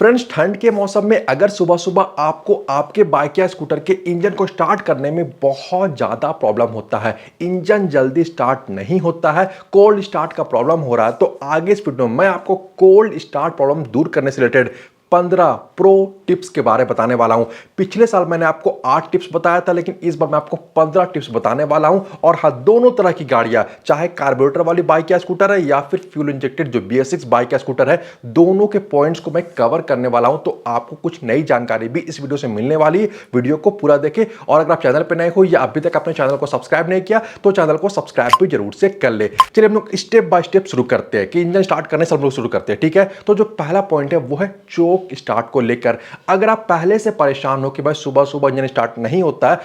Friends, ठंड के मौसम में अगर सुबह सुबह आपको आपके बाइक या स्कूटर के इंजन को स्टार्ट करने में बहुत ज़्यादा प्रॉब्लम होता है, इंजन जल्दी स्टार्ट नहीं होता है, कोल्ड स्टार्ट का प्रॉब्लम हो रहा है, तो आगे इस वीडियो में मैं आपको कोल्ड स्टार्ट प्रॉब्लम दूर करने से रिलेटेड 15 प्रो टिप्स के बारे में बताने वाला हूं। पिछले साल मैंने आपको 8 टिप्स बताया था, लेकिन इस बार मैं आपको 15 टिप्स बताने वाला हूं। और हाँ, दोनों तरह की गाड़ियां, चाहे कार्बोरेटर वाली बाइक या स्कूटर है या फिर फ्यूल इंजेक्टेड जो BS6 बाइक या स्कूटर है, दोनों के पॉइंट्स को मैं कवर करने वाला हूं। तो आपको कुछ नई जानकारी भी इस वीडियो से मिलने वाली है। वीडियो को पूरा देखें, और अगर आप चैनल पर नए हो या अभी तक अपने चैनल को सब्सक्राइब नहीं किया तो चैनल को सब्सक्राइब भी जरूर से कर ले। चलिए हम लोग स्टेप बाय स्टेप शुरू करते हैं कि इंजन स्टार्ट करने से हम लोग शुरू करते हैं, ठीक है। तो जो पहला पॉइंट है वो है चोक स्टार्ट को लेकर। अगर आप पहले से परेशान हो कि भाई सुबह सुबह इंजन स्टार्ट नहीं होता है,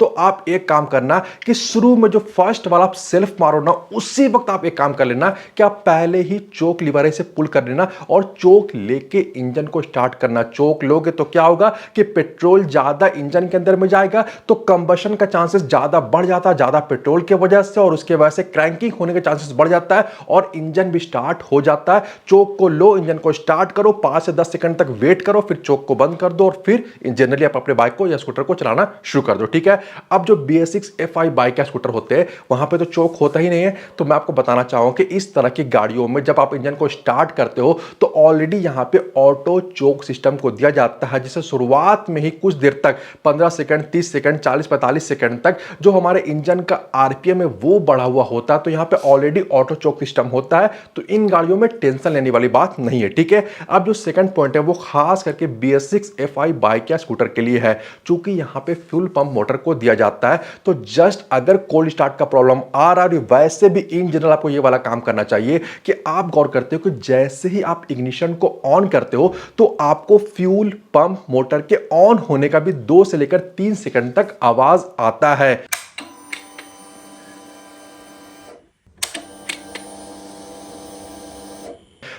तो आप एक काम करना कि शुरू में जो फर्स्ट वाला आप सेल्फ मारो ना, उसी वक्त आप एक काम कर लेना कि आप पहले ही चोक लीवर से पुल कर लेना और चोक लेके इंजन को स्टार्ट करना। चोक लोगे तो क्या होगा कि पेट्रोल ज्यादा इंजन के अंदर में जाएगा, तो कंबशन का चांसेस ज्यादा बढ़ जाता है, ज्यादा पेट्रोल की वजह से, और उसके वजह से क्रैंकिंग होने के चांसेस बढ़ जाता है और इंजन भी स्टार्ट हो जाता है। चोक को लो, इंजन को स्टार्ट करो, 5 से 10 सेकंड तक वेट करो, फिर चोक को बंद कर दो और फिर जनरली आप अपने बाइक को या स्कूटर को चलाना शुरू कर दो, ठीक है। अब जो BS6 FI बाइक या स्कूटर होते हैं, वहां पे तो चोक होता ही नहीं है। तो मैं आपको बताना चाहूंगा कि इस तरह की गाड़ियों में जब आप इंजन को स्टार्ट करते हो तो ऑलरेडी यहां पे ऑटो चोक सिस्टम को दिया जाता है, जिसे शुरुआत में ही कुछ देर तक 15 सेकंड, 30 सेकंड, 40-45 सेकंड तक जो हमारे इंजन का RPM है वो बढ़ा हुआ होता है। तो यहां पे ऑलरेडी ऑटो चोक सिस्टम होता है, तो इन गाड़ियों में टेंशन लेने वाली बात नहीं है, ठीक है। अब जो सेकंड पॉइंट है वो खास करके BS6 FI बाइक या स्कूटर के लिए है। चूंकि यहां पे फ्यूल पंप मोटर को दिया जाता है, तो जस्ट अगर कोल्ड स्टार्ट का प्रॉब्लम आ रहा है, वैसे भी इन जनरल आपको ये वाला काम करना चाहिए कि आप गौर करते हो कि जैसे ही आप इग्निशन को ऑन करते हो तो आपको फ्यूल पंप मोटर के ऑन होने का भी 2 से लेकर 3 सेकंड तक आवाज आता है।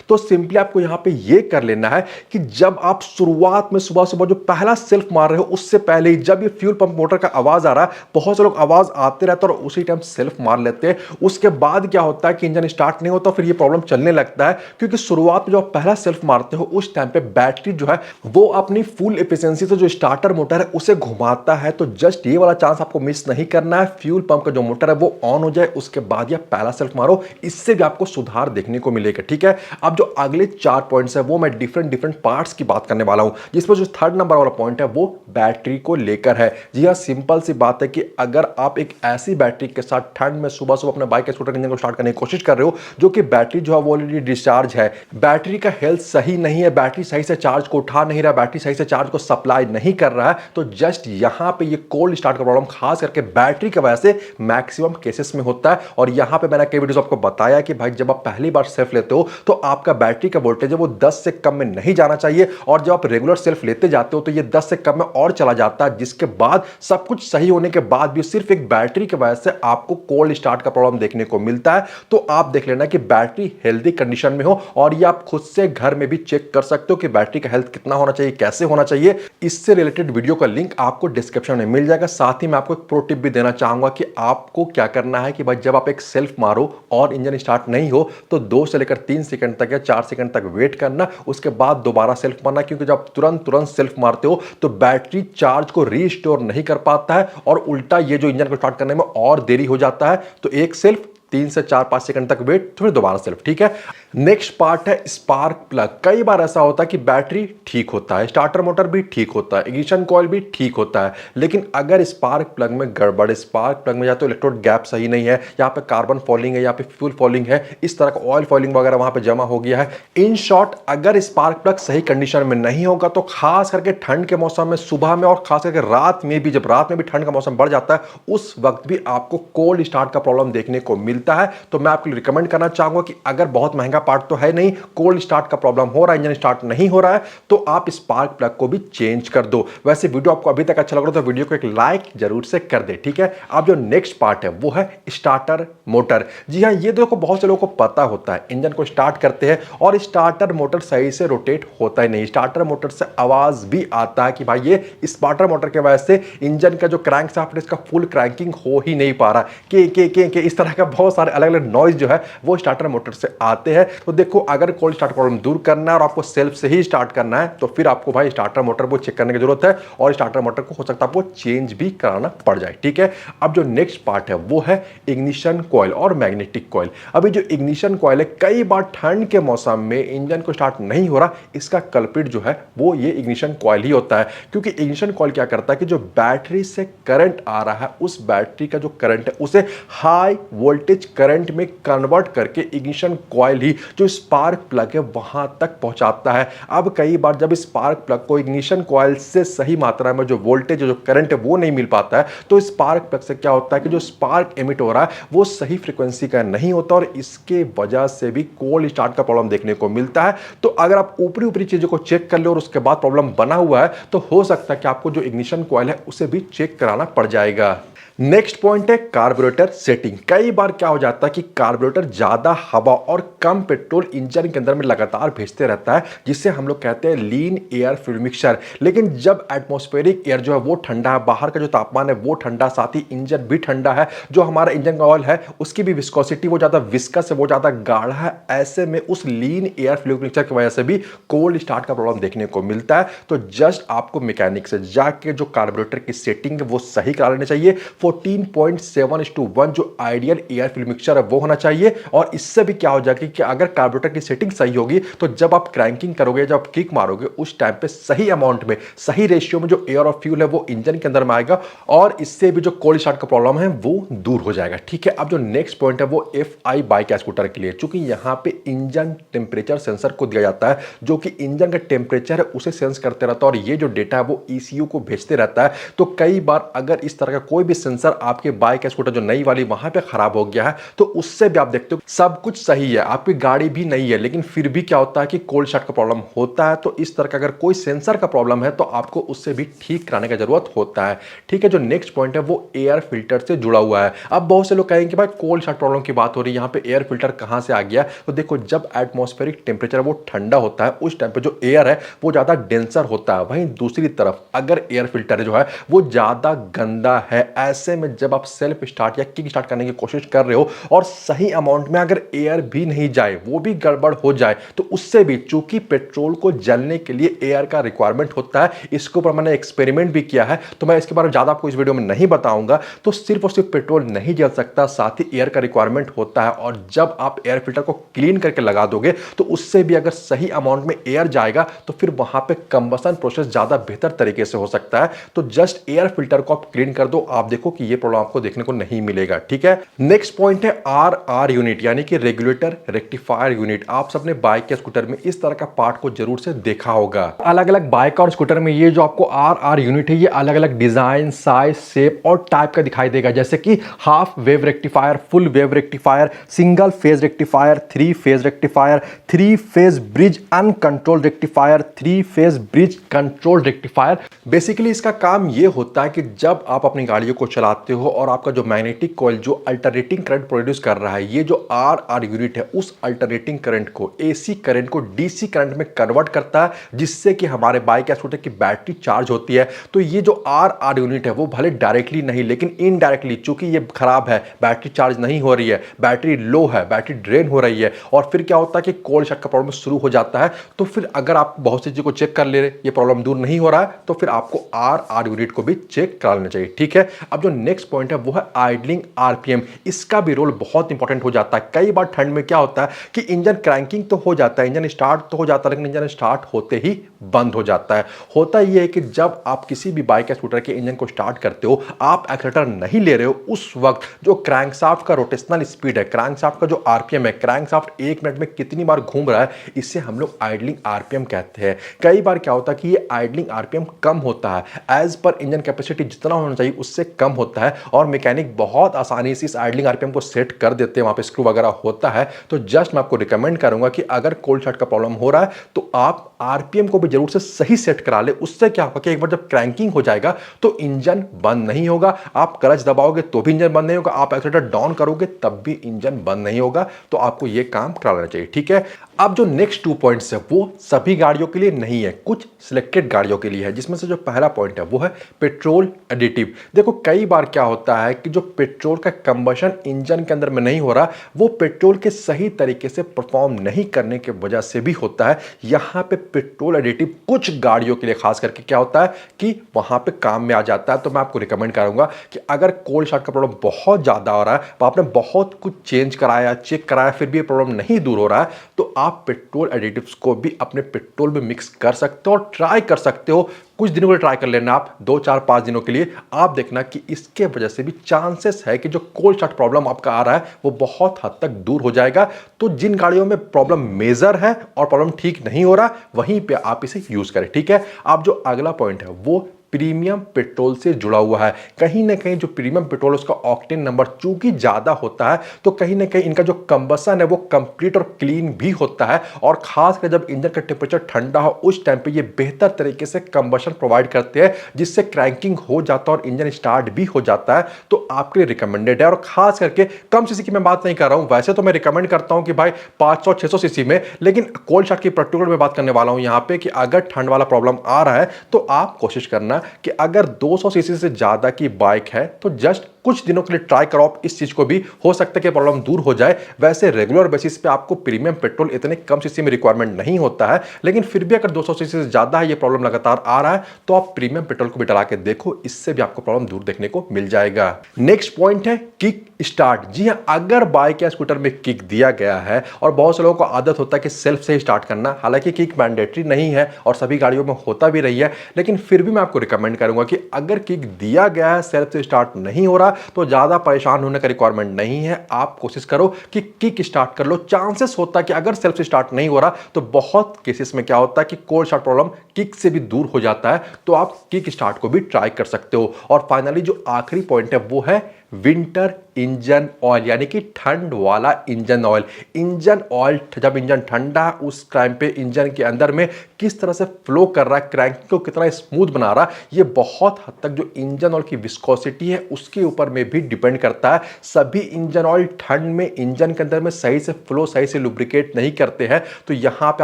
तो सिंपली आपको यहां पे ये कर लेना है कि जब आप शुरुआत में सुबह सुबह जो पहला सेल्फ मार रहे हो, उससे पहले ही जब ये फ्यूल पंप मोटर का आवाज आ रहा है, बहुत से लोग आवाज आते रहते हैं और उसी टाइम सेल्फ मार लेते हैं। उसके बाद क्या होता है कि इंजन स्टार्ट नहीं होता, फिर ये प्रॉब्लम चलने लगता है, क्योंकि शुरुआत में जो आप पहला सेल्फ मारते हो उस टाइम पे बैटरी जो है वो अपनी फुल एफिशिएंसी से जो स्टार्टर मोटर है उसे घुमाता है। तो जस्ट ये वाला चांस आपको मिस नहीं करना है, फ्यूल पंप का जो मोटर है वो ऑन हो जाए, उसके बाद ये पहला सेल्फ मारो, इससे भी आपको सुधार देखने को मिलेगा, ठीक है। अब जो अगले 4 पॉइंट्स है वो मैं डिफरेंट पार्ट्स की बात करने वाला हूं, जिसमें जो थर्ड नंबर वाला पॉइंट है वो बैटरी को लेकर है। जी हां, सिंपल सी बात है कि अगर आप एक ऐसी बैटरी के साथ ठंड में सुबह सुबह अपने बाइक या स्कूटर इंजन को स्टार्ट करने की कोशिश कर रहे हो जो कि बैटरी जो है वो ऑलरेडी डिस्चार्ज है, बैटरी का हेल्थ सही नहीं है, बैटरी सही से चार्ज को उठा नहीं रहा, बैटरी सही से चार्ज को सप्लाई नहीं कर रहा है, तो जस्ट यहां पे ये कोल्ड स्टार्ट का प्रॉब्लम खास करके बैटरी की वजह से मैक्सिमम केसेस में होता है। और यहां पे मैंने कई वीडियोस आपको बताया कि भाई जब आप पहली बार सेल्फ लेते हो तो आपका बैटरी का वोल्टेज है वो 10 से कम में नहीं जाना चाहिए, और जब आप रेगुलर सेल्फ लेते जाते हो तो ये 10 से कम में और चला जाता है, जिसके बाद सब कुछ सही होने के बाद भी सिर्फ एक बैटरी की वजह से आपको कोल्ड स्टार्ट का प्रॉब्लम देखने को मिलता है। तो आप देख लेना कि बैटरी हेल्दी कंडीशन में हो, और ये आप खुद से घर में भी चेक कर सकते हो कि बैटरी का हेल्थ कितना होना चाहिए, कैसे होना चाहिए। इससे रिलेटेड वीडियो का लिंक आपको डिस्क्रिप्शन में मिल जाएगा। साथ ही मैं आपको एक प्रो टिप भी देना चाहूंगा कि आपको क्या करना है कि भाई जब आप एक सेल्फ मारो और इंजन स्टार्ट नहीं हो तो 2 से लेकर 3 सेकंड तक या 4 सेकंड तक वेट करना, उसके बाद दोबारा सेल्फ मारना, क्योंकि जब तुरंत सेल्फ मारते हो तो बैटरी चार्ज को रीस्टोर नहीं कर पाता है और उल्टा ये जो इंजन को स्टार्ट करने में और देरी हो जाता है। तो एक सेल्फ 3 से 4-5 सेकंड तक वेट, फिर दोबारा सेल्फ, ठीक है। नेक्स्ट पार्ट है स्पार्क प्लग। कई बार ऐसा होता है कि बैटरी ठीक होता है, स्टार्टर मोटर भी ठीक होता है, इग्निशन कॉइल भी ठीक होता है, लेकिन अगर स्पार्क प्लग में गड़बड़, स्पार्क प्लग में या तो इलेक्ट्रोड गैप सही नहीं है, यहाँ पे कार्बन फॉलिंग है, यहाँ पे फ्यूल फॉलिंग है, इस तरह का ऑयल फॉलिंग वगैरह वहां पे जमा हो गया है। इन शॉर्ट, अगर स्पार्क प्लग सही कंडीशन में नहीं होगा तो खास करके ठंड के मौसम में सुबह में और खास करके रात में भी, जब रात में भी ठंड का मौसम बढ़ जाता है, उस वक्त भी आपको कोल्ड स्टार्ट का प्रॉब्लम देखने को मिलता है। तो मैं आपको रिकमेंड करना चाहूंगा कि अगर बहुत महंगा पार्ट तो है नहीं, कोल्ड स्टार्ट का प्रॉब्लम हो रहा है, इंजन स्टार्ट नहीं हो रहा है, तो आप स्पार्क प्लग को भी चेंज कर दो। वैसे वीडियो आपको अभी तक अच्छा लग रहा है तो वीडियो को एक लाइक जरूर से कर दे, ठीक है। अब जो नेक्स्ट पार्ट है वो है स्टार्टर मोटर। जी हां, ये देखो बहुत से लोगों को पता होता है, इंजन को स्टार्ट करते हैं और स्टार्टर मोटर सही से रोटेट होता ही नहीं, स्टार्टर मोटर से आवाज भी आता है कि भाई ये स्टार्टर मोटर की वजह से इंजन का जो क्रैंकशाफ्ट है इसका फुल क्रैंकिंग हो ही नहीं पा रहा, के इस तरह का बहुत सारे अलग अलग नॉइज जो है वो स्टार्टर मोटर से आते हैं। तो देखो अगर कोल्ड स्टार्ट प्रॉब्लम दूर करना है और आपको सेल्फ से ही स्टार्ट करना है तो फिर आपको भाई स्टार्टर मोटर को चेक करने की जरूरत है और स्टार्टर मोटर को हो सकता है आपको चेंज भी कराना पड़ जाए। ठीक है, अब जो नेक्स्ट पार्ट है वो है इग्निशन कॉइल और मैग्नेटिक कॉइल। अभी जो इग्निशन कॉइल है, कई बार ठंड के मौसम में इंजन को स्टार्ट नहीं हो रहा, इसका कल्प्रिट जो है वो ये इग्निशन कॉइल ही होता है। क्योंकि इग्निशन कॉइल क्या करता है कि जो बैटरी से करंट आ रहा है, उस बैटरी का जो करंट है उसे हाई वोल्टेज करंट में कन्वर्ट करके इग्निशन कॉइल ही जो स्पार्क प्लग है वहां तक पहुंचाता है। अब कई बार जब स्पार्क प्लग को इग्निशन कॉइल से सही मात्रा में जो वोल्टेज जो करंट है वो नहीं मिल पाता है, तो स्पार्क प्लग से क्या होता है कि जो स्पार्क एमिट हो रहा है वो सही फ्रीक्वेंसी का नहीं होता और इसके वजह से भी कोल्ड स्टार्ट का प्रॉब्लम देखने को मिलता है। तो अगर आप ऊपरी ऊपरी चीजों को चेक कर लो और उसके बाद प्रॉब्लम बना हुआ है तो हो सकता है कि आपको जो इग्निशन कॉइल है उसे भी चेक कराना पड़ जाएगा। नेक्स्ट पॉइंट है कार्बोरेटर सेटिंग। कई बार क्या हो जाता है कि कार्बोरेटर ज्यादा हवा और कम पेट्रोल इंजन के अंदर में लगातार भेजते रहता है, जिससे हम लोग कहते हैं लीन एयर फ्यूल मिक्सचर। लेकिन जब एटमॉस्फेरिक एयर जो है वो ठंडा है, बाहर का जो तापमान है वो ठंडा, साथ ही इंजन भी ठंडा है, जो हमारा इंजन का ऑयल है उसकी भी विस्कोसिटी वो ज्यादा विस्कस है, वो ज्यादा गाढ़ा है, ऐसे में उस लीन एयर फ्यूल मिक्सचर की वजह से भी कोल्ड स्टार्ट का प्रॉब्लम देखने को मिलता है। तो जस्ट आपको मैकेनिक से जाके जो कार्बोरेटर की सेटिंग है वो सही करा लेनी चाहिए। 14.7:1 जो आइडियल एयर फ्यूल मिक्सचर है वो होना चाहिए। और इससे भी क्या हो जाएगा कि अगर कार्बोरेटर की सेटिंग सही होगी तो जब आप क्रैंकिंग करोगे, जब आप किक मारोगे, उस टाइम पे सही अमाउंट में, सही रेशियो में जो एयर और फ्यूल है वो इंजन के अंदर में आएगा और इससे भी जो कोल्ड स्टार्ट का प्रॉब्लम है वो दूर हो जाएगा। ठीक है, अब जो नेक्स्ट पॉइंट है वो FI बाइक स्कूटर के लिए, चूंकि यहां पे इंजन टेम्परेचर सेंसर को दिया जाता है जो कि इंजन का टेम्परेचर है उसे सेंस करते रहता है और ये जो डेटा है वो ECU को भेजते रहता है। तो कई बार अगर इस तरह का कोई भी सेंसर आपके बाइक स्कूटर जो नई वाली वहां पे खराब हो गया है तो उससे भी आप देखते हो सब कुछ सही है, आपकी गाड़ी भी नई है, लेकिन फिर भी क्या होता है कि कोल्ड स्टार्ट का प्रॉब्लम होता है। तो इस तरह का अगर कोई सेंसर का प्रॉब्लम है तो आपको उससे भी ठीक कराने की जरूरत होता है। ठीक है, जो नेक्स्ट पॉइंट है वो एयर फिल्टर से जुड़ा हुआ है। अब बहुत से लोग कहेंगे कि भाई कोल्ड स्टार्ट प्रॉब्लम की बात हो रही है, यहाँ पे एयर फिल्टर कहां से आ गया? तो देखो, जब एटमॉस्फेरिक टेम्परेचर वो ठंडा होता है उस टाइम पे जो एयर है वो ज्यादा डेंसर होता है। वहीं दूसरी तरफ अगर एयर फिल्टर जो है वो ज्यादा गंदा है, ऐसे में जब आप सेल्फ स्टार्ट या किक स्टार्ट करने की कोशिश कर रहे हो और सही अमाउंट में अगर एयर भी नहीं जाए, वो भी गड़बड़ हो जाए, तो उससे भी, चूंकि पेट्रोल को जलने के लिए एयर का रिक्वायरमेंट होता है, इसके ऊपर मैंने एक्सपेरिमेंट भी किया है तो मैं इसके बारे में ज्यादा आपको इस वीडियो में नहीं बताऊंगा। तो सिर्फ और सिर्फ पेट्रोल नहीं जल सकता, साथ ही एयर का रिक्वायरमेंट होता है और जब आप एयर फिल्टर को क्लीन करके लगा दोगे तो उससे भी अगर सही अमाउंट में एयर जाएगा तो फिर वहां पे कंबसन प्रोसेस ज्यादा बेहतर तरीके से हो सकता है। तो जस्ट एयर फिल्टर को आप क्लीन कर दो, आप देखो कि ये प्रॉब्लम आपको देखने को नहीं मिलेगा। ठीक है, नेक्स्ट पॉइंट है RR यूनिट, यानी कि रेगुलेटर रेक्टिफायर यूनिट। आप सबने बाइक या स्कूटर में इस तरह का पार्ट को जरूर से देखा होगा। अलग अलग बाइक और स्कूटर में ये जो आपको RR यूनिट है ये अलग अलग डिजाइन, साइज, शेप और टाइप का दिखाई देगा, जैसे कि half wave rectifier, full wave rectifier, single phase rectifier, 3 phase rectifier, 3 phase bridge uncontrolled rectifier, 3 phase bridge controlled rectifier. Basically इसका काम ये होता है कि जब आप अपनी गाड़ियों को चलाते हो और आपका जो मैग्नेटिक कॉइल जो अल्टरनेटिंग करंट प्रोड्यूस कर रहा है, ये जो RR यूनिट है उस अल्टरनेटिंग करंट को, AC करंट को DC करंट में कन्वर्ट करता है, जिससे कि हमारे बाइक या स्कूटर की बैटरी चार्ज होती है। तो ये जो RR यूनिट है वो भले डायरेक्टली नहीं लेकिन इनडायरेक्टली, चूंकि ये खराब है, बैटरी चार्ज नहीं हो रही है, बैटरी लो है, बैटरी ड्रेन हो रही है और फिर क्या होता है कि कोल्ड स्टार्ट का प्रॉब्लम शुरू हो जाता है। तो फिर अगर आप बहुत सी चीजों को चेक कर ले रहे, ये प्रॉब्लम दूर नहीं हो रहा है, तो फिर आपको RR यूनिट को भी चेक करा लेना चाहिए। ठीक है, अब जो नेक्स्ट पॉइंट है वो है आइडलिंग RPM। इसका भी रोल बहुत इंपॉर्टेंट हो जाता है। कई बार ठंड में क्या होता है कि इंजन क्रैंकिंग तो हो जाता है, इंजन स्टार्ट तो हो जाता है, लेकिन इंजन स्टार्ट होते ही बंद हो जाता है। होता यह है कि जब आप किसी भी बाइक या स्कूटर के इंजन को स्टार्ट करते हो, आप एक्सीलरेटर नहीं ले रहे हो, उस वक्त जो क्रैंकशाफ्ट का रोटेशनल स्पीड है, क्रैंकशाफ्ट का जो RPM है, क्रैंकशाफ्ट 1 मिनट में कितनी बार घूम रहा है, इसे हम लोग आइडलिंग RPM कहते हैं। कई बार क्या होता है कि ये आइडलिंग RPM कम होता है, एज पर इंजन कैपेसिटी जितना होना चाहिए उससे कम होता है और मैकेनिक बहुत आसानी से इस आइडलिंग RPM को सेट कर देते हैं, वहां पे स्क्रू वगैरह होता है। तो जस्ट मैं आपको रिकमेंड करूंगा कि अगर कोल्ड स्टार्ट का प्रॉब्लम हो रहा है तो आप RPM को भी जरूर से सही सेट करा ले। उससे क्या होगा कि एक बार जब क्रैंकिंग हो जाएगा तो इंजन बंद नहीं होगा, आप क्लच दबाओगे तो भी इंजन बंद नहीं होगा, आप एक्सीलरेटर डाउन करोगे तब भी इंजन बंद नहीं होगा। तो आपको यह काम करा लेना चाहिए। ठीक है, अब जो नेक्स्ट 2 पॉइंट्स है वो सभी गाड़ियों के लिए नहीं है, कुछ सिलेक्टेड गाड़ियों के लिए है, जिसमें से जो पहला पॉइंट है वो है पेट्रोल एडिटिव। देखो, कई बार क्या होता है कि जो पेट्रोल का कंबशन इंजन के अंदर में नहीं हो रहा, वो पेट्रोल के सही तरीके से परफॉर्म नहीं करने की वजह से भी होता है। यहाँ पे पेट्रोल एडिटिव कुछ गाड़ियों के लिए खास करके क्या होता है कि वहाँ पे काम में आ जाता है। तो मैं आपको रिकमेंड करूंगा कि अगर कोल्ड स्टार्ट का प्रॉब्लम बहुत ज़्यादा हो रहा है, तो आपने बहुत कुछ चेंज कराया, चेक कराया, फिर भी ये प्रॉब्लम नहीं दूर हो रहा है, तो आप पेट्रोल एडिटिव्स को भी अपने पेट्रोल में मिक्स कर सकते हो और ट्राई कर सकते हो। कुछ दिनों के लिए ट्राई कर लेना, आप 2 4 5 दिनों के लिए। आप देखना कि इसके वजह से भी चांसेस है कि जो कोल्ड स्टार्ट प्रॉब्लम आपका आ रहा है वो बहुत हद तक दूर हो जाएगा। तो जिन गाड़ियों में प्रॉब्लम मेजर है और प्रॉब्लम ठीक नहीं हो रहा, वहीं पे आप इसे यूज करें, ठीक है। आप जो अगला पॉइंट है वो प्रीमियम पेट्रोल से जुड़ा हुआ है। कहीं ना कहीं जो प्रीमियम पेट्रोल उसका ऑक्टेन नंबर चूंकि ज्यादा होता है, तो कहीं ना कहीं इनका जो कंबसन है वो कंप्लीट और क्लीन भी होता है। और खासकर जब इंजन का टेम्परेचर ठंडा हो उस टाइम पे ये बेहतर तरीके से कंबशन प्रोवाइड करते हैं, जिससे क्रैंकिंग हो जाता है और इंजन स्टार्ट भी हो जाता है। तो आपके लिए रिकमेंडेड है। और खास करके कम सीसी की मैं बात नहीं कर रहा हूं, वैसे तो मैं रिकमेंड करता हूं कि भाई 500 600 सीसी में, लेकिन कोल्ड स्टार्ट की पर्टिकुलर में बात करने वाला हूं यहां पे कि अगर ठंड वाला प्रॉब्लम आ रहा है तो आप कोशिश करना कि अगर 200 सीसी से ज्यादा की बाइक है तो जस्ट कुछ दिनों के लिए ट्राई करो आप इस चीज को भी, हो सकता है कि प्रॉब्लम दूर हो जाए। वैसे रेगुलर बेसिस पे आपको प्रीमियम पेट्रोल इतने कम सीसी में रिक्वायरमेंट नहीं होता है, लेकिन फिर भी अगर 200 सीसी से ज्यादा है, ये प्रॉब्लम लगातार आ रहा है, तो आप प्रीमियम पेट्रोल को भी डला के देखो, इससे भी आपको प्रॉब्लम दूर देखने को मिल जाएगा। नेक्स्ट पॉइंट है किक स्टार्ट। जी हां, अगर बाइक या स्कूटर में किक दिया गया है और बहुत से लोगों को आदत होता है कि सेल्फ से ही स्टार्ट करना, हालांकि किक मैंडेटरी नहीं है और सभी गाड़ियों में होता भी रही है, लेकिन फिर भी मैं आपको रिकमेंड करूंगा कि अगर किक दिया गया है, सेल्फ से स्टार्ट नहीं हो रहा, तो ज्यादा परेशान होने का रिक्वायरमेंट नहीं है। आप कोशिश करो कि किक स्टार्ट कर लो। चांसेस होता है कि अगर सेल्फ से स्टार्ट नहीं हो रहा, तो बहुत केसेस में क्या होता है कि कोल्ड स्टार्ट प्रॉब्लम किक से भी दूर हो जाता है, तो आप किक स्टार्ट को भी ट्राई कर सकते हो। और फाइनली जो आखिरी पॉइंट है वो है विंटर इंजन ऑयल, यानी कि ठंड वाला इंजन ऑयल। इंजन ऑयल जब इंजन ठंडा, उस टाइम पे इंजन के अंदर में किस तरह से फ्लो कर रहा है, क्रैंकिंग को कितना स्मूथ बना रहा है, ये बहुत हद तक जो इंजन ऑयल की विस्कोसिटी है उसके ऊपर में भी डिपेंड करता है। सभी इंजन ऑयल ठंड में इंजन के अंदर में सही से फ्लो, सही से लुब्रिकेट नहीं करते हैं, तो यहां पे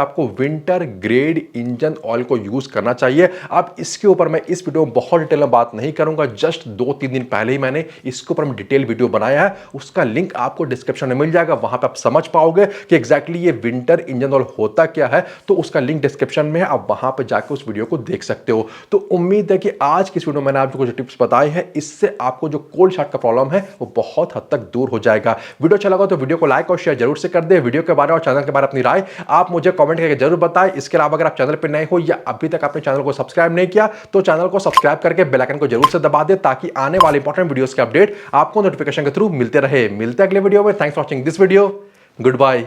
आपको विंटर ग्रेड इंजन ऑयल को यूज करना चाहिए। अब इसके ऊपर मैं इस वीडियो में बहुत डिटेल में बात नहीं करूंगा, जस्ट 2-3 दिन पहले ही मैंने इसको पर डिटेल वीडियो बनाया है, उसका लिंक आपको डिस्क्रिप्शन में मिल जाएगा। वहां पे आप समझ पाओगे कि एग्जैक्टली ये विंटर इंजन ऑयल होता क्या है, तो उसका लिंक डिस्क्रिप्शन में है, आप वहां पे जाकर उस वीडियो को देख सकते हो। तो उम्मीद है कि आज की इस वीडियो में मैंने आपको कुछ टिप्स बताए हैं, इससे आपको जो कोल्ड स्टार्ट का प्रॉब्लम है वो बहुत हद तक दूर हो जाएगा। वीडियो अच्छा लगा तो वीडियो को लाइक और शेयर जरूर से कर दे। वीडियो के बारे और चैनल के बारे में अपनी राय आप मुझे कमेंट करके जरूर बताएं। इसके अलावा अगर आप चैनल पर नए हो या अभी तक आपने चैनल को सब्सक्राइब नहीं किया, तो चैनल को सब्सक्राइब करके बेल आइकन को जरूर से दबा दे, ताकि आने वाले इंपॉर्टेंट वीडियोस के अपडेट आपको नोटिफिकेशन के थ्रू मिलते रहे। मिलते हैं अगले वीडियो में। Thanks for watching this video. Good bye.